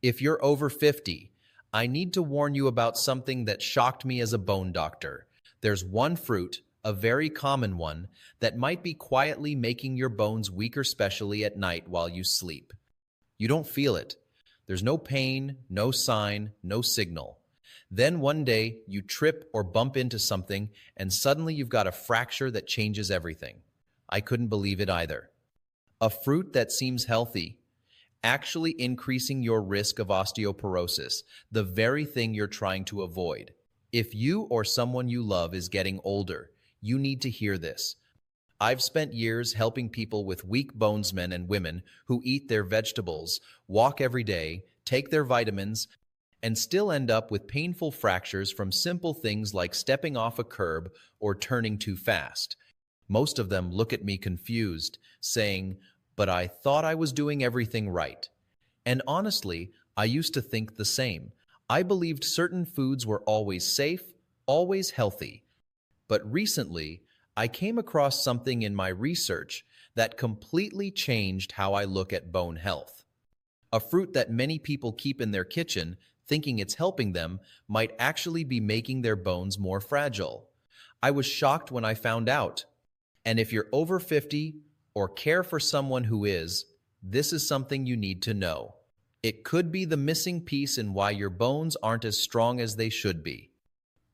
If you're over 50, I need to warn you about something that shocked me as a bone doctor. There's one fruit, a very common one, that might be quietly making your bones weaker, especially at night while you sleep. You don't feel it. There's no pain, no sign, no signal. Then one day you trip or bump into something and suddenly you've got a fracture that changes everything. I couldn't believe it either. A fruit that seems healthy, actually increasing your risk of osteoporosis, the very thing you're trying to avoid. If you or someone you love is getting older, you need to hear this. I've spent years helping people with weak bones, men and women who eat their vegetables, walk every day, take their vitamins, and still end up with painful fractures from simple things like stepping off a curb or turning too fast. Most of them look at me confused, saying, "But I thought I was doing everything right." And honestly, I used to think the same. I believed certain foods were always safe, always healthy. But recently, I came across something in my research that completely changed how I look at bone health. A fruit that many people keep in their kitchen, thinking it's helping them, might actually be making their bones more fragile. I was shocked when I found out. And if you're over 50 or care for someone who is, this is something you need to know. It could be the missing piece in why your bones aren't as strong as they should be.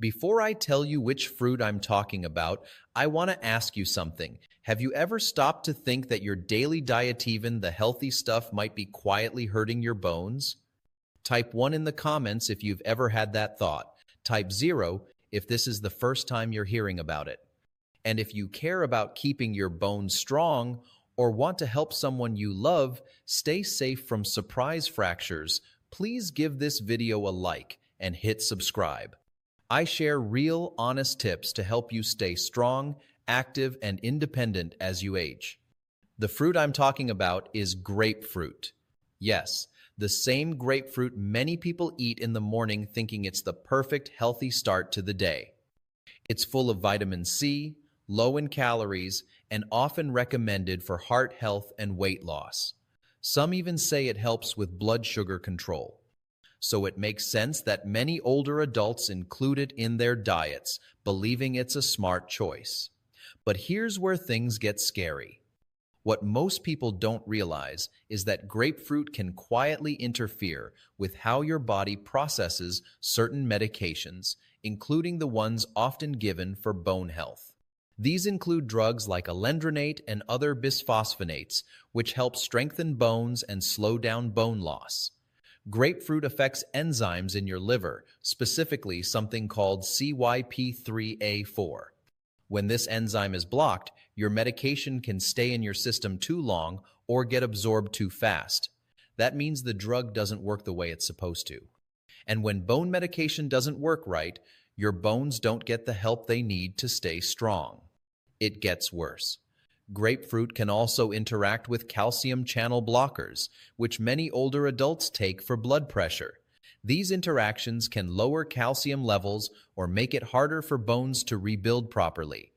Before I tell you which fruit I'm talking about, I want to ask you something. Have you ever stopped to think that your daily diet, even the healthy stuff, might be quietly hurting your bones? Type 1 in the comments if you've ever had that thought. Type 0 if this is the first time you're hearing about it. And if you care about keeping your bones strong or want to help someone you love stay safe from surprise fractures, please give this video a like and hit subscribe. I share real, honest tips to help you stay strong, active, and independent as you age. The fruit I'm talking about is grapefruit. Yes, the same grapefruit many people eat in the morning thinking it's the perfect healthy start to the day. It's full of vitamin C, low in calories, and often recommended for heart health and weight loss. Some even say it helps with blood sugar control. So it makes sense that many older adults include it in their diets, believing it's a smart choice. But here's where things get scary. What most people don't realize is that grapefruit can quietly interfere with how your body processes certain medications, including the ones often given for bone health. These include drugs like alendronate and other bisphosphonates, which help strengthen bones and slow down bone loss. Grapefruit affects enzymes in your liver, specifically something called CYP3A4. When this enzyme is blocked, your medication can stay in your system too long or get absorbed too fast. That means the drug doesn't work the way it's supposed to. And when bone medication doesn't work right, your bones don't get the help they need to stay strong. It gets worse. Grapefruit can also interact with calcium channel blockers, which many older adults take for blood pressure. These interactions can lower calcium levels or make it harder for bones to rebuild properly.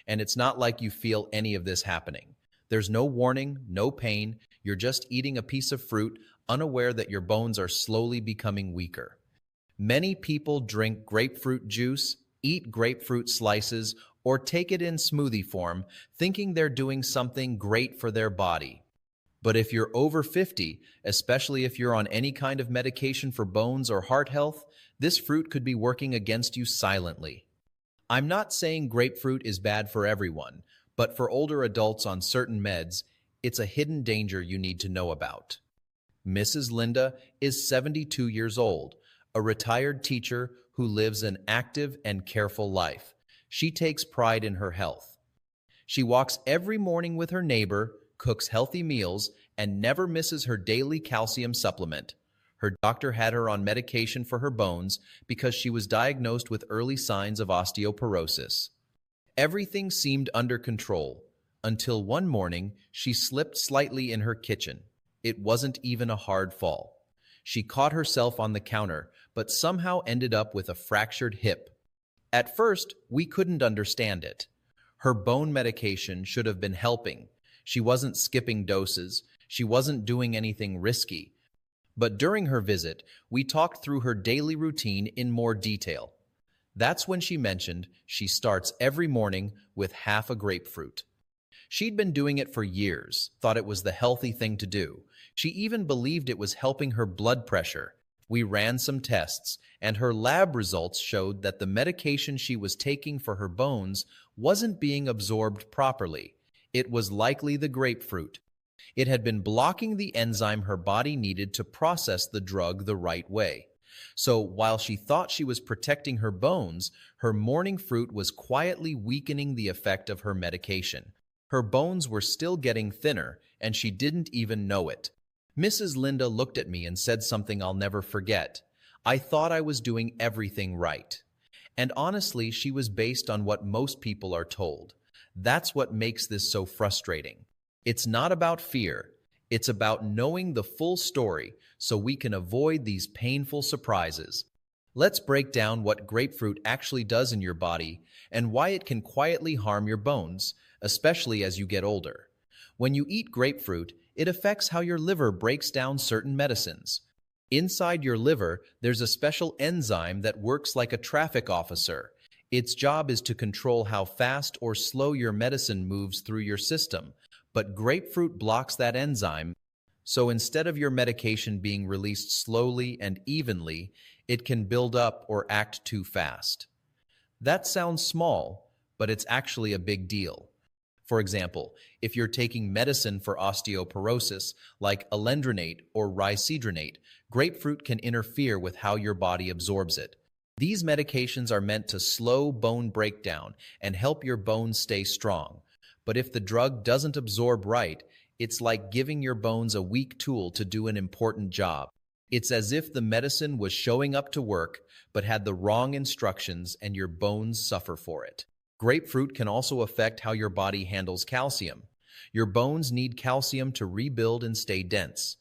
And it's not like you feel any of this happening. There's no warning, no pain. You're just eating a piece of fruit, unaware that your bones are slowly becoming weaker. Many people drink grapefruit juice, eat grapefruit slices, or take it in smoothie form, thinking they're doing something great for their body. But if you're over 50, especially if you're on any kind of medication for bones or heart health, this fruit could be working against you silently. I'm not saying grapefruit is bad for everyone, but for older adults on certain meds, it's a hidden danger you need to know about. Mrs. Linda is 72 years old, a retired teacher who lives an active and careful life. She takes pride in her health. She walks every morning with her neighbor, cooks healthy meals, and never misses her daily calcium supplement. Her doctor had her on medication for her bones because she was diagnosed with early signs of osteoporosis. Everything seemed under control until one morning she slipped slightly in her kitchen. It wasn't even a hard fall. She caught herself on the counter, but somehow ended up with a fractured hip. At first, we couldn't understand it. Her bone medication should have been helping. She wasn't skipping doses. She wasn't doing anything risky. But during her visit, we talked through her daily routine in more detail. That's when she mentioned she starts every morning with half a grapefruit. She'd been doing it for years, thought it was the healthy thing to do. She even believed it was helping her blood pressure. We ran some tests, and her lab results showed that the medication she was taking for her bones wasn't being absorbed properly. It was likely the grapefruit. It had been blocking the enzyme her body needed to process the drug the right way. So while she thought she was protecting her bones, her morning fruit was quietly weakening the effect of her medication. Her bones were still getting thinner, and she didn't even know it. Mrs. Linda looked at me and said something I'll never forget. I thought I was doing everything right. And honestly, she was based on what most people are told. That's what makes this so frustrating. It's not about fear. It's about knowing the full story so we can avoid these painful surprises. Let's break down what grapefruit actually does in your body and why it can quietly harm your bones, especially as you get older. When you eat grapefruit, it affects how your liver breaks down certain medicines. Inside your liver, there's a special enzyme that works like a traffic officer. Its job is to control how fast or slow your medicine moves through your system. But grapefruit blocks that enzyme, so instead of your medication being released slowly and evenly, it can build up or act too fast. That sounds small, but it's actually a big deal. For example, if you're taking medicine for osteoporosis, like alendronate or risedronate, grapefruit can interfere with how your body absorbs it. These medications are meant to slow bone breakdown and help your bones stay strong. But if the drug doesn't absorb right, it's like giving your bones a weak tool to do an important job. It's as if the medicine was showing up to work, but had the wrong instructions and your bones suffer for it. Grapefruit can also affect how your body handles calcium. Your bones need calcium to rebuild and stay dense.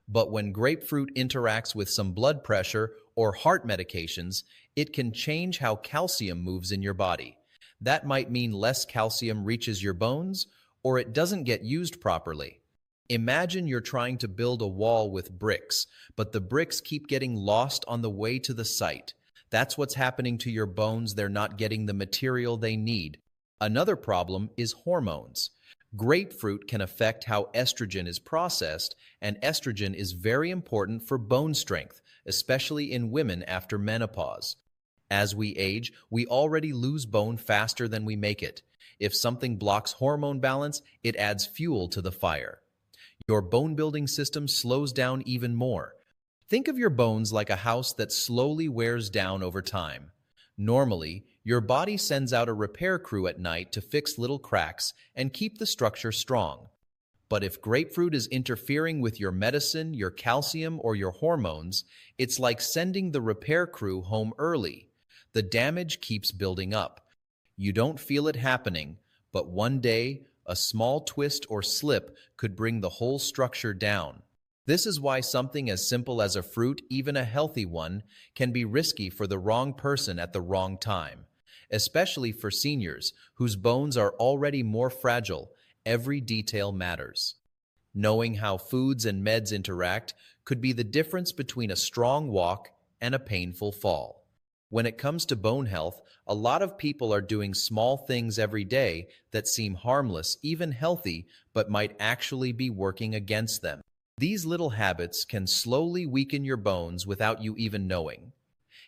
But when grapefruit interacts with some blood pressure or heart medications, it can change how calcium moves in your body. That might mean less calcium reaches your bones, or it doesn't get used properly. Imagine you're trying to build a wall with bricks, but the bricks keep getting lost on the way to the site. That's what's happening to your bones. They're not getting the material they need. Another problem is hormones. Grapefruit can affect how estrogen is processed, and estrogen is very important for bone strength, especially in women after menopause. As we age, we already lose bone faster than we make it. If something blocks hormone balance, it adds fuel to the fire. Your bone-building system slows down even more. Think of your bones like a house that slowly wears down over time. Normally, your body sends out a repair crew at night to fix little cracks and keep the structure strong. But if grapefruit is interfering with your medicine, your calcium, or your hormones, it's like sending the repair crew home early. The damage keeps building up. You don't feel it happening, but one day, a small twist or slip could bring the whole structure down. This is why something as simple as a fruit, even a healthy one, can be risky for the wrong person at the wrong time. Especially for seniors, whose bones are already more fragile, every detail matters. Knowing how foods and meds interact could be the difference between a strong walk and a painful fall. When it comes to bone health, a lot of people are doing small things every day that seem harmless, even healthy, but might actually be working against them. These little habits can slowly weaken your bones without you even knowing.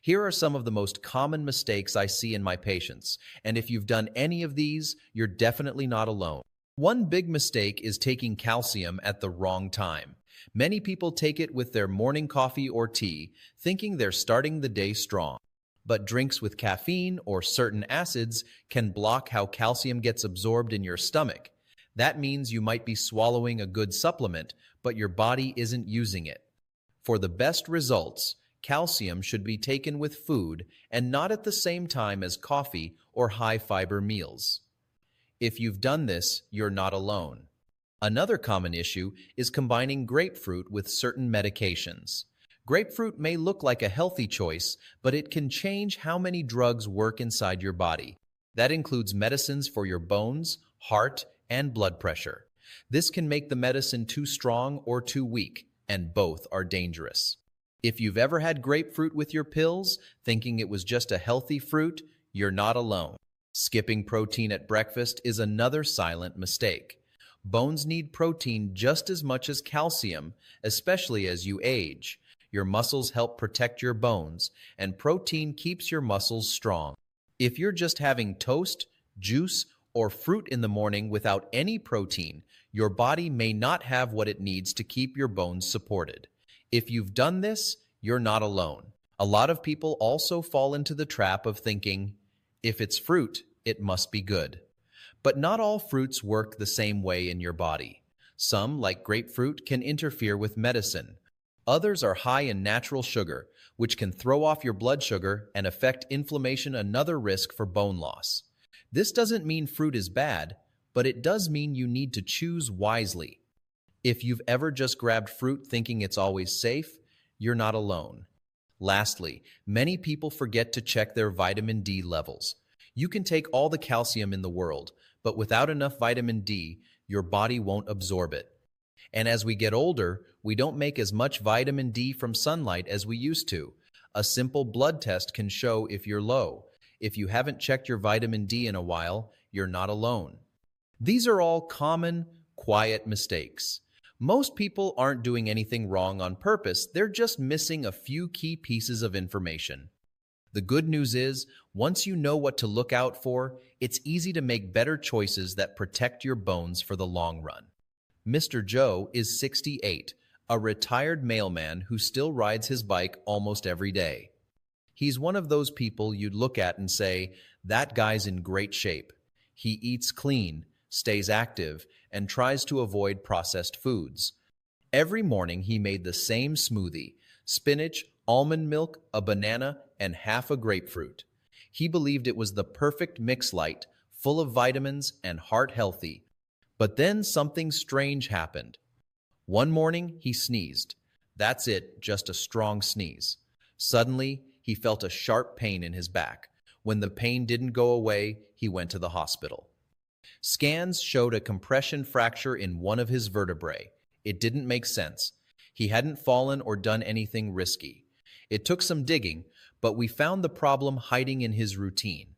Here are some of the most common mistakes I see in my patients, and if you've done any of these, you're definitely not alone. One big mistake is taking calcium at the wrong time. Many people take it with their morning coffee or tea, thinking they're starting the day strong. But drinks with caffeine or certain acids can block how calcium gets absorbed in your stomach. That means you might be swallowing a good supplement, but your body isn't using it. For the best results, calcium should be taken with food and not at the same time as coffee or high-fiber meals. If you've done this, you're not alone. Another common issue is combining grapefruit with certain medications. Grapefruit may look like a healthy choice, but it can change how many drugs work inside your body. That includes medicines for your bones, heart, and blood pressure. This can make the medicine too strong or too weak, and both are dangerous. If you've ever had grapefruit with your pills, thinking it was just a healthy fruit, you're not alone. Skipping protein at breakfast is another silent mistake. Bones need protein just as much as calcium, especially as you age. Your muscles help protect your bones, and protein keeps your muscles strong. If you're just having toast, juice, or fruit in the morning without any protein, your body may not have what it needs to keep your bones supported. If you've done this, you're not alone. A lot of people also fall into the trap of thinking, if it's fruit, it must be good. But not all fruits work the same way in your body. Some, like grapefruit, can interfere with medicine. Others are high in natural sugar, which can throw off your blood sugar and affect inflammation, another risk for bone loss. This doesn't mean fruit is bad, but it does mean you need to choose wisely. If you've ever just grabbed fruit thinking it's always safe, you're not alone. Lastly, many people forget to check their vitamin D levels. You can take all the calcium in the world, but without enough vitamin D, your body won't absorb it. And as we get older, we don't make as much vitamin D from sunlight as we used to. A simple blood test can show if you're low. If you haven't checked your vitamin D in a while, you're not alone. These are all common, quiet mistakes. Most people aren't doing anything wrong on purpose, they're just missing a few key pieces of information. The good news is, once you know what to look out for, it's easy to make better choices that protect your bones for the long run. Mr. Joe is 68, a retired mailman who still rides his bike almost every day. He's one of those people you'd look at and say, that guy's in great shape. He eats clean, stays active, and tries to avoid processed foods. Every morning he made the same smoothie: spinach, almond milk, a banana, and half a grapefruit. He believed it was the perfect mix, light, full of vitamins, and heart healthy. But then something strange happened. One morning he sneezed. That's it, just a strong sneeze. Suddenly, he felt a sharp pain in his back. When the pain didn't go away, he went to the hospital. Scans showed a compression fracture in one of his vertebrae. It didn't make sense. He hadn't fallen or done anything risky. It took some digging, but we found the problem hiding in his routine.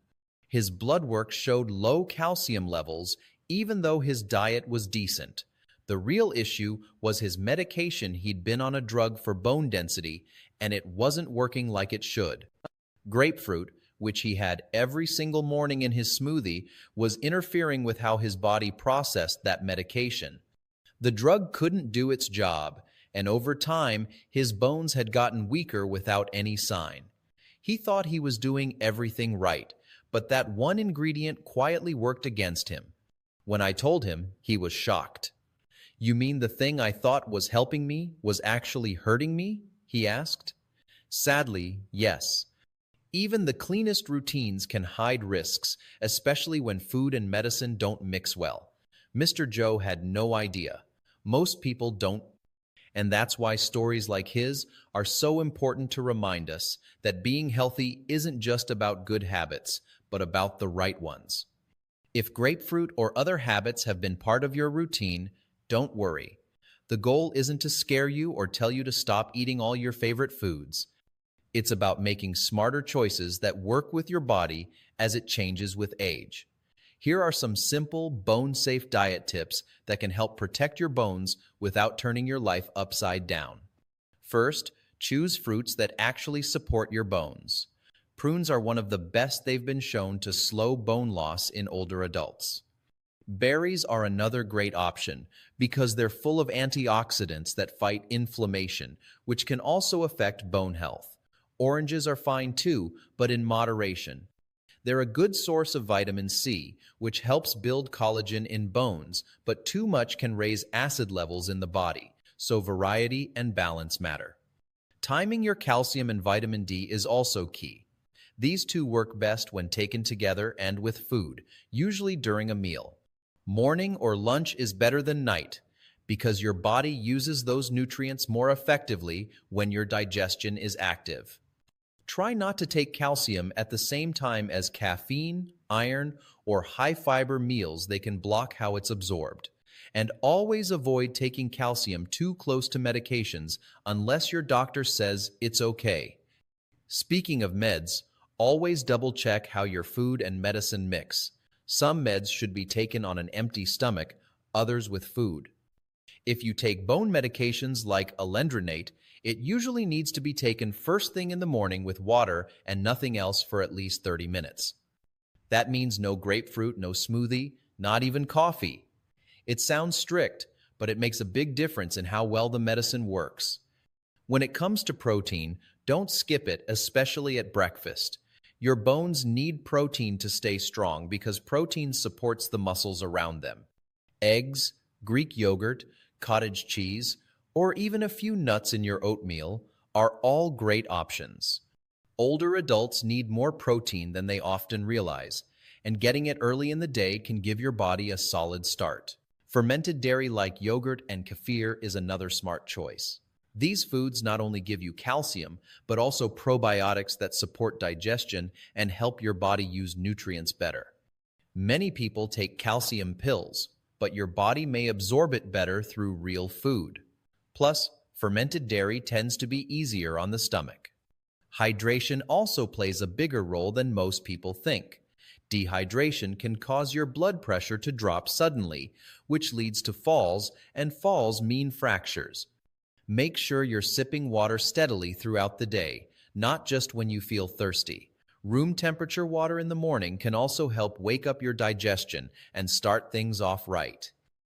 His blood work showed low calcium levels, even though his diet was decent. The real issue was his medication. He'd been on a drug for bone density, and it wasn't working like it should. Grapefruit, which he had every single morning in his smoothie, was interfering with how his body processed that medication. The drug couldn't do its job, and over time, his bones had gotten weaker without any sign. He thought he was doing everything right, but that one ingredient quietly worked against him. When I told him, he was shocked. "You mean the thing I thought was helping me was actually hurting me?" he asked. Sadly, yes. Even the cleanest routines can hide risks, especially when food and medicine don't mix well. Mr. Joe had no idea. Most people don't. And that's why stories like his are so important to remind us that being healthy isn't just about good habits, but about the right ones. If grapefruit or other habits have been part of your routine, don't worry. The goal isn't to scare you or tell you to stop eating all your favorite foods. It's about making smarter choices that work with your body as it changes with age. Here are some simple, bone-safe diet tips that can help protect your bones without turning your life upside down. First, choose fruits that actually support your bones. Prunes are one of the best. They've been shown to slow bone loss in older adults. Berries are another great option because they're full of antioxidants that fight inflammation, which can also affect bone health. Oranges are fine too, but in moderation. They're a good source of vitamin C, which helps build collagen in bones, but too much can raise acid levels in the body, so variety and balance matter. Timing your calcium and vitamin D is also key. These two work best when taken together and with food, usually during a meal. Morning or lunch is better than night, because your body uses those nutrients more effectively when your digestion is active. Try not to take calcium at the same time as caffeine, iron, or high-fiber meals. They can block how it's absorbed. And always avoid taking calcium too close to medications unless your doctor says it's okay. Speaking of meds, always double check how your food and medicine mix. Some meds should be taken on an empty stomach, others with food. If you take bone medications like alendronate, it usually needs to be taken first thing in the morning with water and nothing else for at least 30 minutes. That means no grapefruit, no smoothie, not even coffee. It sounds strict, but it makes a big difference in how well the medicine works. When it comes to protein, don't skip it, especially at breakfast. Your bones need protein to stay strong because protein supports the muscles around them. Eggs, Greek yogurt, cottage cheese, or even a few nuts in your oatmeal are all great options. Older adults need more protein than they often realize, and getting it early in the day can give your body a solid start. Fermented dairy like yogurt and kefir is another smart choice. These foods not only give you calcium, but also probiotics that support digestion and help your body use nutrients better. Many people take calcium pills, but your body may absorb it better through real food. Plus, fermented dairy tends to be easier on the stomach. Hydration also plays a bigger role than most people think. Dehydration can cause your blood pressure to drop suddenly, which leads to falls, and falls mean fractures. Make sure you're sipping water steadily throughout the day, not just when you feel thirsty. Room temperature water in the morning can also help wake up your digestion and start things off right.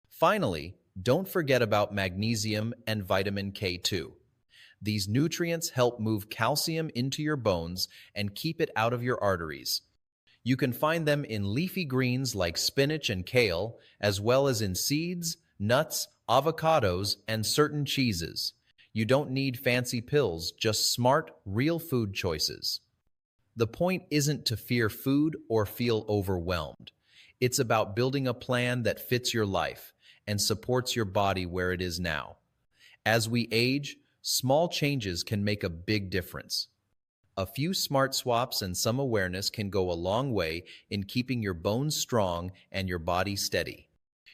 Finally, don't forget about magnesium and vitamin K2. These nutrients help move calcium into your bones and keep it out of your arteries. You can find them in leafy greens like spinach and kale, as well as in seeds, nuts, avocados, and certain cheeses. You don't need fancy pills, just smart, real food choices. The point isn't to fear food or feel overwhelmed. It's about building a plan that fits your life and supports your body where it is now. As we age, small changes can make a big difference. A few smart swaps and some awareness can go a long way in keeping your bones strong and your body steady.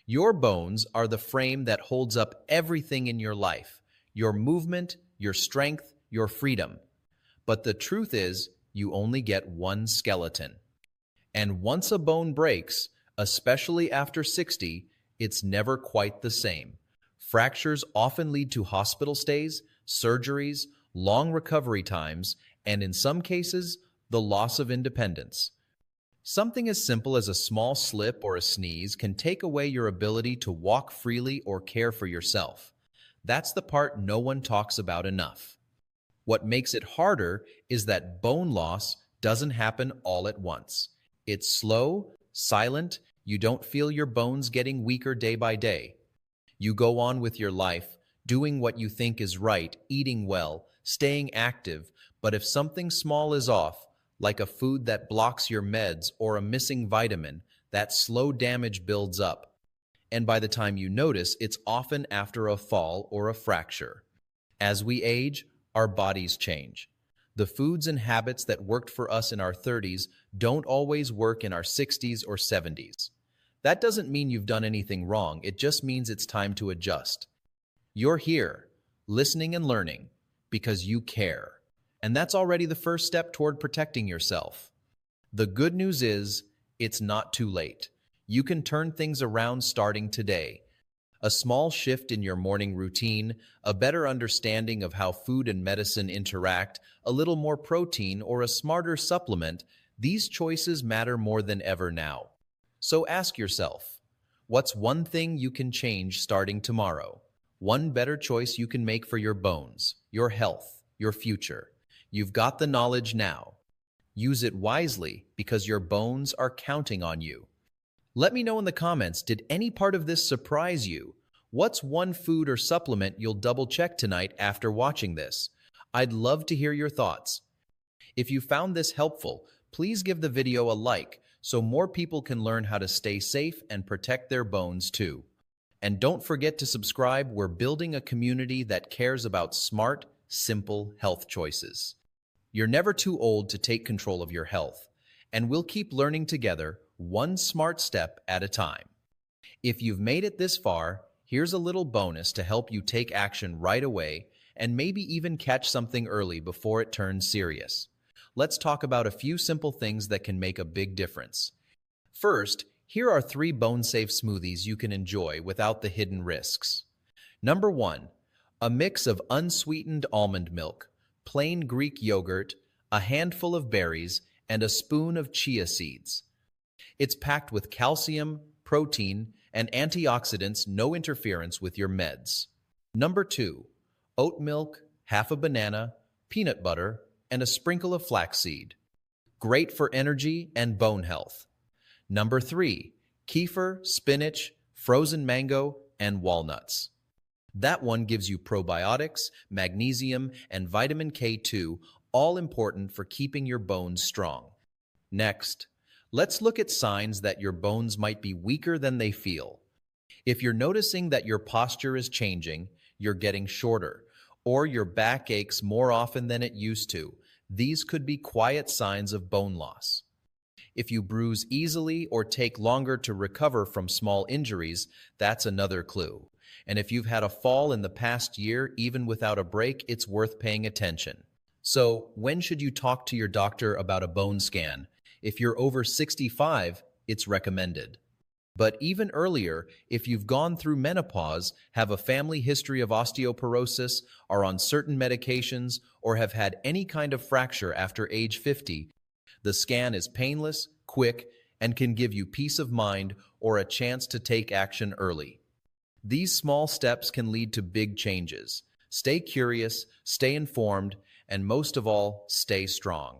Your bones are the frame that holds up everything in your life, your movement, your strength, your freedom. But the truth is, you only get one skeleton. And once a bone breaks, especially after 60, it's never quite the same. Fractures often lead to hospital stays, surgeries, long recovery times, and in some cases, the loss of independence. Something as simple as a small slip or a sneeze can take away your ability to walk freely or care for yourself. That's the part no one talks about enough. What makes it harder is that bone loss doesn't happen all at once. It's slow, silent, you don't feel your bones getting weaker day by day. You go on with your life, doing what you think is right, eating well, staying active, but if something small is off, like a food that blocks your meds or a missing vitamin, that slow damage builds up. And by the time you notice, it's often after a fall or a fracture. As we age, our bodies change. The foods and habits that worked for us in our 30s don't always work in our 60s or 70s. That doesn't mean you've done anything wrong, it just means it's time to adjust. You're here, listening and learning, because you care. And that's already the first step toward protecting yourself. The good news is, it's not too late. You can turn things around starting today. A small shift in your morning routine, a better understanding of how food and medicine interact, a little more protein, or a smarter supplement, these choices matter more than ever now. So ask yourself, what's one thing you can change starting tomorrow? One better choice you can make for your bones, your health, your future. You've got the knowledge now. Use it wisely because your bones are counting on you. Let me know in the comments, did any part of this surprise you? What's one food or supplement you'll double check tonight after watching this? I'd love to hear your thoughts. If you found this helpful, please give the video a like so more people can learn how to stay safe and protect their bones too. And don't forget to subscribe. We're building a community that cares about smart, simple health choices. You're never too old to take control of your health, and we'll keep learning together, one smart step at a time. If you've made it this far, here's a little bonus to help you take action right away and maybe even catch something early before it turns serious. Let's talk about a few simple things that can make a big difference. First, here are 3 bone-safe smoothies you can enjoy without the hidden risks. Number 1, a mix of unsweetened almond milk, plain Greek yogurt, a handful of berries, and a spoon of chia seeds. It's packed with calcium, protein, and antioxidants, no interference with your meds. Number 2, oat milk, half a banana, peanut butter, and a sprinkle of flaxseed. Great for energy and bone health. Number 3, kefir, spinach, frozen mango, and walnuts. That one gives you probiotics, magnesium, and vitamin K2, all important for keeping your bones strong. Next, let's look at signs that your bones might be weaker than they feel. If you're noticing that your posture is changing, you're getting shorter, or your back aches more often than it used to, these could be quiet signs of bone loss. If you bruise easily or take longer to recover from small injuries, that's another clue. And if you've had a fall in the past year, even without a break, it's worth paying attention. So, when should you talk to your doctor about a bone scan? If you're over 65, it's recommended. But even earlier, if you've gone through menopause, have a family history of osteoporosis, are on certain medications, or have had any kind of fracture after age 50, the scan is painless, quick, and can give you peace of mind or a chance to take action early. These small steps can lead to big changes. Stay curious, stay informed, and most of all, stay strong.